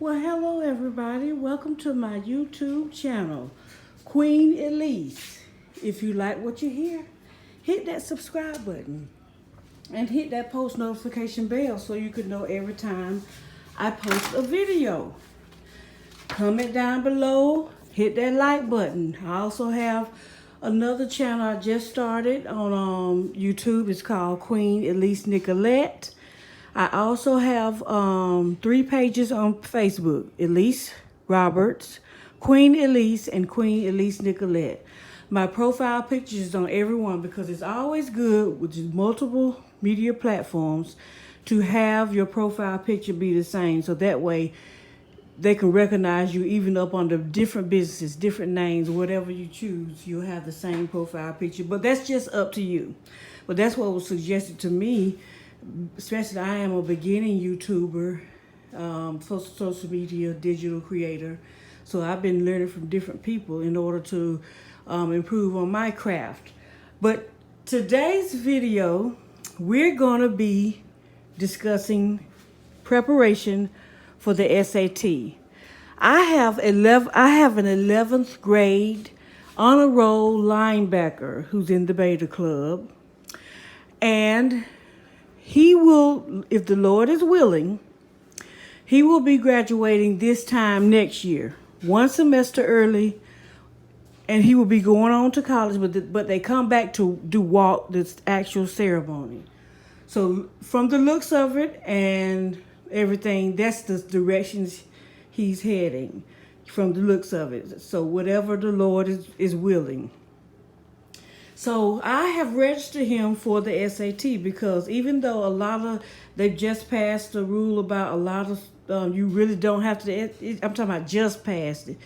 Well, hello everybody. Welcome to my YouTube channel, Queen Elise. If you like what you hear, hit that subscribe button and hit that post notification bell so you can know every time I post a video. Comment down below, hit that like button. I also have another channel I just started on YouTube. It's called Queen Elise Nicolette. I also have 3 pages on Facebook: Elise Roberts, Queen Elise, and Queen Elise Nicolette. My profile picture is on every one because it's always good with multiple media platforms to have your profile picture be the same, so that way they can recognize you even up under different businesses, different names, whatever you choose. You'll have the same profile picture, but that's just up to you. But that's what was suggested to me, especially I am a beginning YouTuber, social media, digital creator. So I've been learning from different people in order to improve on my craft. But today's video, we're going to be discussing preparation for the SAT. I have an 11th grade honor roll linebacker who's in the Beta Club, and he will, if the Lord is willing, he will be graduating this time next year, one semester early, and he will be going on to college, but they come back to do this actual ceremony. So from the looks of it and everything, that's the directions he's heading from the looks of it. So whatever the Lord is willing. So I have registered him for the SAT because even though they've just passed the rule about a lot of, you really don't have to, I'm talking about just passed it.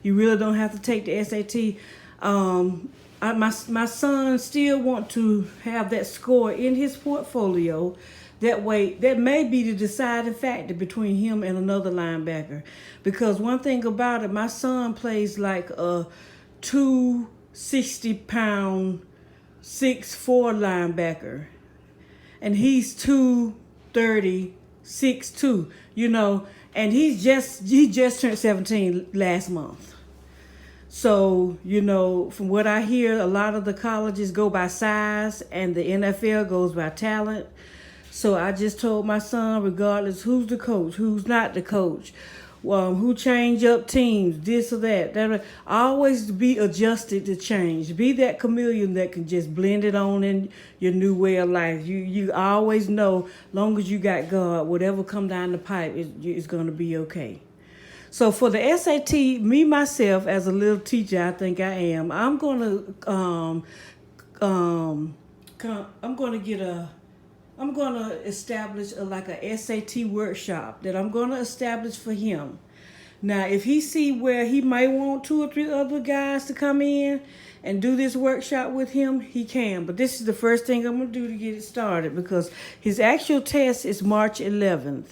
You really don't have to take the SAT. My son still want to have that score in his portfolio. That way, that may be the deciding factor between him and another linebacker. Because one thing about it, my son plays like a 260-pound 6'4" linebacker, and he's 230, 6'2", and he just turned 17 last month. So, from what I hear, a lot of the colleges go by size and the NFL goes by talent. So I just told my son, regardless who's the coach, who's not the coach, who change up teams, this or that, always be adjusted to change. Be that chameleon that can just blend it on in your new way of life. You always know, long as you got God, whatever come down the pipe is going to be okay. So for the SAT, me myself as a little teacher, I think I am. I'm going to establish a SAT workshop that I'm going to establish for him. Now, if he see where he might want 2 or 3 other guys to come in and do this workshop with him, he can. But this is the first thing I'm going to do to get it started, because his actual test is March 11th.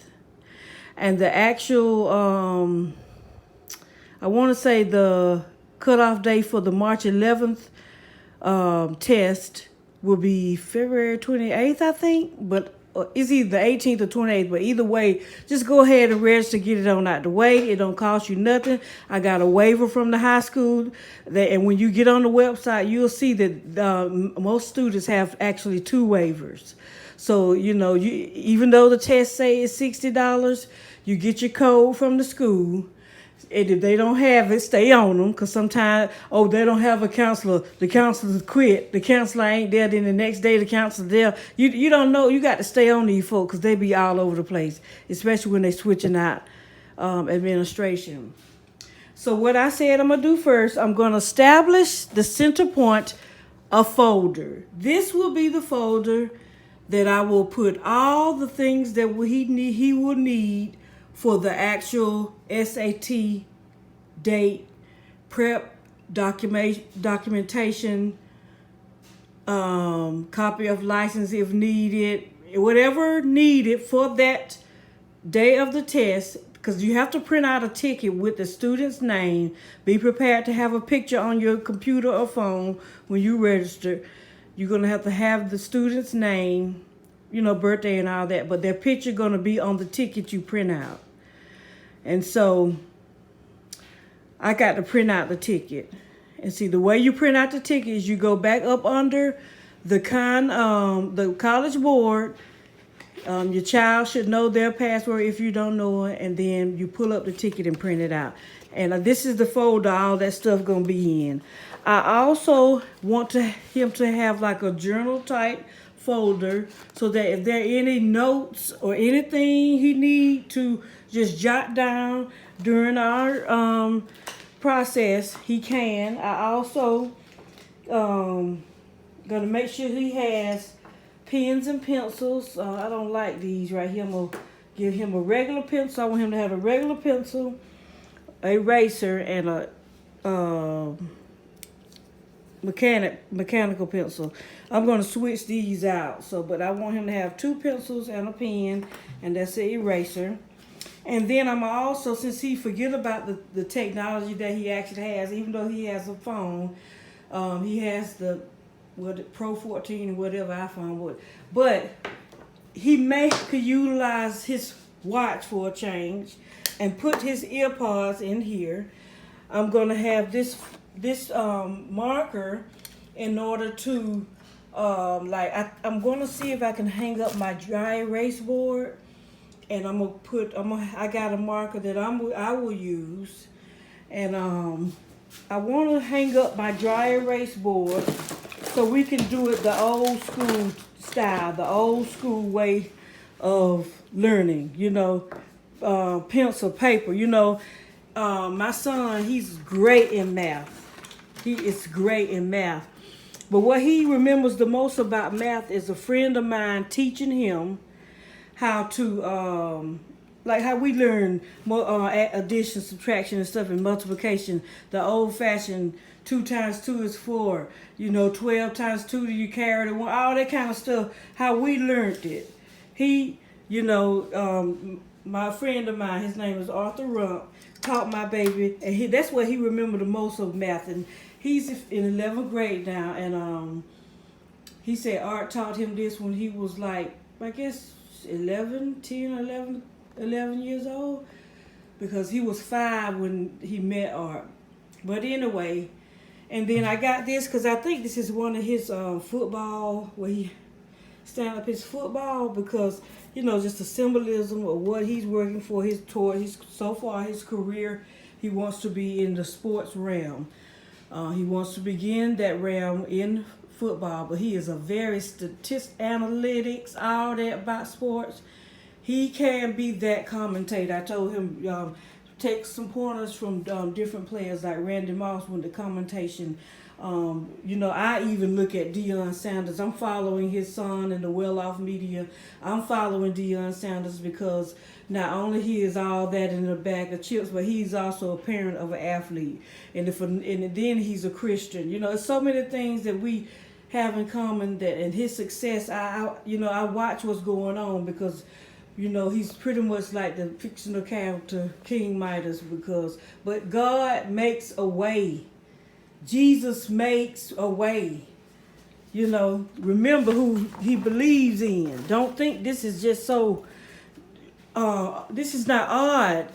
And the actual, I want to say the cutoff date for the March 11th test will be February 28th, I think, but it's either the 18th or 28th, but either way, just go ahead and register, get it on out the way. It don't cost you nothing. I got a waiver from the high school, and when you get on the website, you'll see that most students have actually 2 waivers. So, even though the test say it's $60, you get your code from the school. And if they don't have it, stay on them, because sometimes, they don't have a counselor. The counselor quit. The counselor ain't there. Then the next day, the counselor there. You don't know. You got to stay on these folks, because they be all over the place, especially when they switching out administration. So what I said I'm going to do first, I'm going to establish the center point, a folder. This will be the folder that I will put all the things that he will need for the actual SAT date, prep, documentation, copy of license if needed, whatever needed for that day of the test, because you have to print out a ticket with the student's name. Be prepared to have a picture on your computer or phone when you register. You're going to have the student's name, birthday and all that, but their picture going to be on the ticket you print out. And so I got to print out the ticket. And see, the way you print out the ticket is you go back up under the College Board. Your child should know their password if you don't know it, and then you pull up the ticket and print it out. And this is the folder all that stuff gonna be in. I also want him to have like a journal type folder so that if there are any notes or anything he need to just jot down during our process, he can. I also gonna make sure he has pens and pencils. I don't like these right here. I'm gonna give him a regular pencil. I want him to have a regular pencil, eraser, and a mechanical pencil. I'm gonna switch these out. But I want him to have 2 pencils and a pen, and that's an eraser. And then I'm also, since he forget about the technology that he actually has, even though he has a phone, he has the Pro 14 or whatever iPhone would. But he could utilize his watch for a change and put his earpods in here. I'm gonna have this marker in order to I'm gonna see if I can hang up my dry erase board. And I got a marker that I will use, and I want to hang up my dry erase board so we can do it the old school style, the old school way of learning. Pencil, paper. My son, he's great in math. He is great in math, but what he remembers the most about math is a friend of mine teaching him how to like how we learn addition, subtraction, and stuff, and multiplication, the old-fashioned 2 times 2 is 4, 12 times 2 you carry the 1, all that kind of stuff, how we learned it. He, my friend of mine, his name is Arthur Rump, taught my baby, and that's what he remembered the most of math, and he's in 11th grade now, and he said Art taught him this when he was like, I guess 11 years old, because he was 5 when he met Art. But anyway, and then I got this because I think this is one of his football, where he stand up his football, because just the symbolism of what he's working for so far his career. He wants to be in the sports realm. He wants to begin that realm in football, but he is a very analytics, all that about sports. He can be that commentator. I told him take some pointers from different players like Randy Moss with the commentation. I even look at Deion Sanders. I'm following his son in the well-off media. I'm following Deion Sanders because not only he is all that in a bag of chips, but he's also a parent of an athlete, and then he's a Christian. There's so many things that we have in common, that in his success, I watch what's going on, because he's pretty much like the fictional character King Midas, but God makes a way. Jesus makes a way. Remember who he believes in. Don't think this is just so this is not odd.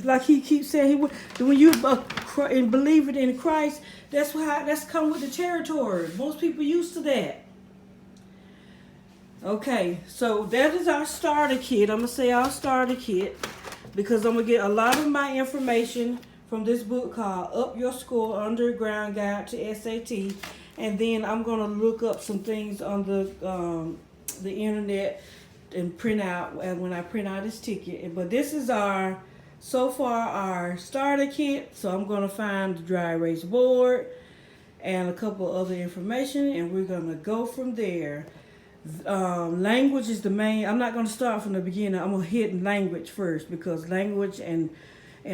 Like he keeps saying, when you believe it in Christ, that's come with the territory. Most people used to that. Okay, so that is our starter kit. I'm going to say our starter kit because I'm going to get a lot of my information from this book called Up Your Score Underground Guide to SAT. And then I'm going to look up some things on the internet and print out when I print out this ticket. But this is our starter kit. So I'm going to find the dry erase board and a couple other information, and we're going to go from there. Language is the main. I'm not going to start from the beginning. I'm going to hit language first, because language and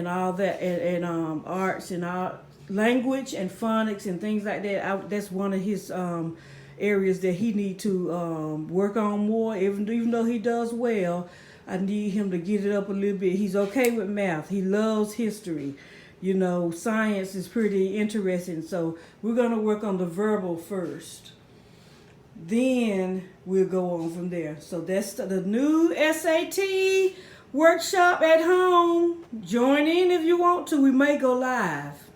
all that, and arts and all, language and phonics and things like that. That's one of his areas that he need to work on more. Even though he does well, I need him to get it up a little bit. He's okay with math. He loves history. Science is pretty interesting. So we're going to work on the verbal first. Then we'll go on from there. So that's the new SAT Workshop at home. Join in if you want to. We may go live.